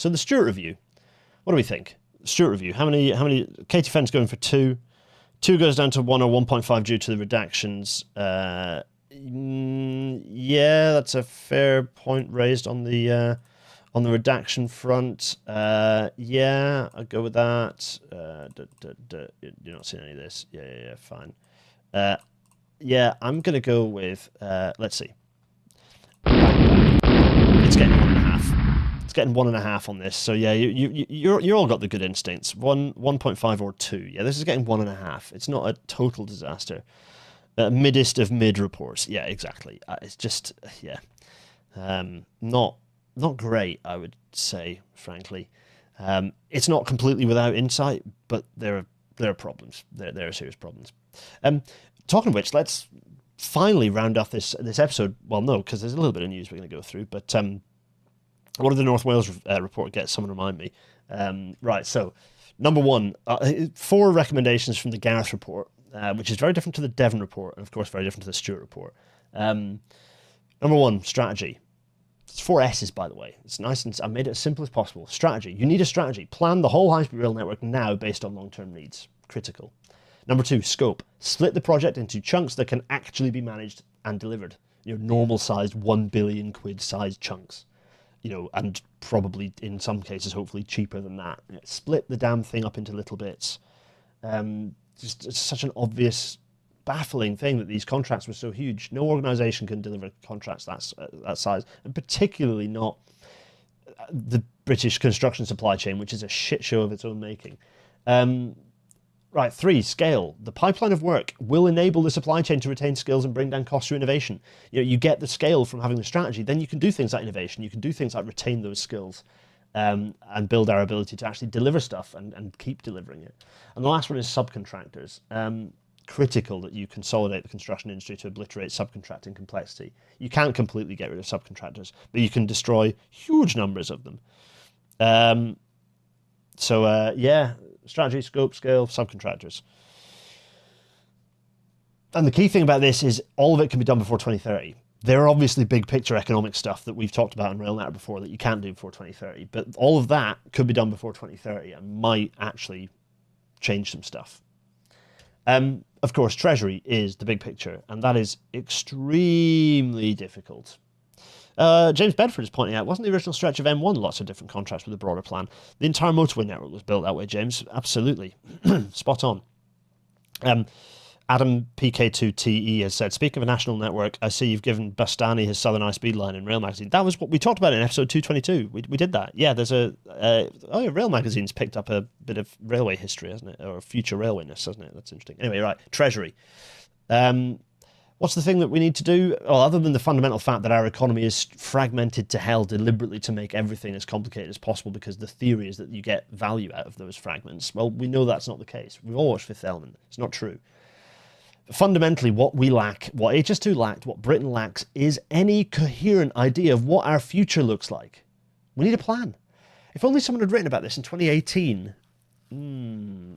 So the Stewart review, what do we think? Stewart review, how many, Katie Fenn's going for 2. 2 goes down to 1 or 1.5 due to the redactions. Yeah, that's a fair point raised on the redaction front. Yeah, I'll go with that. You're not seeing any of this. Yeah, fine. Yeah, I'm going to go with, let's see. It's getting 1.5. It's getting 1.5 on this. So yeah, you're all got the good instincts. 1.5 or 2. Yeah, this is getting 1.5. It's not a total disaster. Middest of mid reports. Yeah, exactly. It's just not great, I would say, frankly. It's not completely without insight, but there are problems. There are serious problems. Talking of which, let's finally round off this episode. Well, no, because there's a little bit of news we're going to go through, but what did the North Wales report get? Someone remind me. Right, so number 1, 4 recommendations from the Gareth report, which is very different to the Devon report, and of course very different to the Stewart report. Number 1, strategy. It's 4 S's, by the way. It's nice, and I made it as simple as possible. Strategy. You need a strategy. Plan the whole high-speed rail network now based on long-term needs. Critical. Number 2, scope. Split the project into chunks that can actually be managed and delivered. Normal-sized, 1 billion quid sized chunks. And probably in some cases, hopefully cheaper than that. Split the damn thing up into little bits. Just it's such an obvious, baffling thing that these contracts were so huge. No organisation can deliver contracts that size, and particularly not the British construction supply chain, which is a shit show of its own making. Right, 3, scale. The pipeline of work will enable the supply chain to retain skills and bring down costs through innovation. You get the scale from having the strategy, then you can do things like innovation. You can do things like retain those skills and build our ability to actually deliver stuff and keep delivering it. And the last one is subcontractors. Critical that you consolidate the construction industry to obliterate subcontracting complexity. You can't completely get rid of subcontractors, but you can destroy huge numbers of them. Yeah, strategy, scope, scale, subcontractors. And the key thing about this is all of it can be done before 2030. There are obviously big picture economic stuff that we've talked about in RailNet before that you can't do before 2030, but all of that could be done before 2030 and might actually change some stuff. Of course, Treasury is the big picture, and that is extremely difficult. James Bedford is pointing out, wasn't the original stretch of M1 lots of different contracts with a broader plan? The entire motorway network was built that way, James. Absolutely. Spot on. Adam PK2TE has said, speaking of a national network, I see you've given Bastani his Southern High Speed line in Rail Magazine. That was what we talked about in episode 222. We did that. Yeah, there's Rail Magazine's picked up a bit of railway history, hasn't it? Or future railwayness, hasn't it? That's interesting. Anyway, right, Treasury. What's the thing that we need to do? Well, other than the fundamental fact that our economy is fragmented to hell deliberately to make everything as complicated as possible because the theory is that you get value out of those fragments. Well, we know that's not the case. We've all watched Fifth Element. It's not true. Fundamentally, what we lack, what HS2 lacked, what Britain lacks, is any coherent idea of what our future looks like. We need a plan. If only someone had written about this in 2018.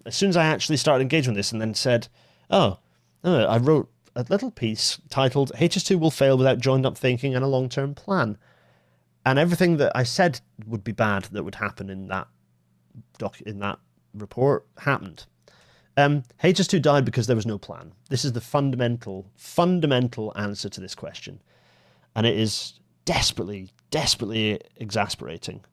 As soon as I actually started engaging with this and then said, I wrote a little piece titled HS2 will fail without joined up thinking and a long-term plan. And everything that I said would be bad that would happen in that report happened. HS2 died because there was no plan. This is the fundamental answer to this question. And it is desperately, desperately exasperating.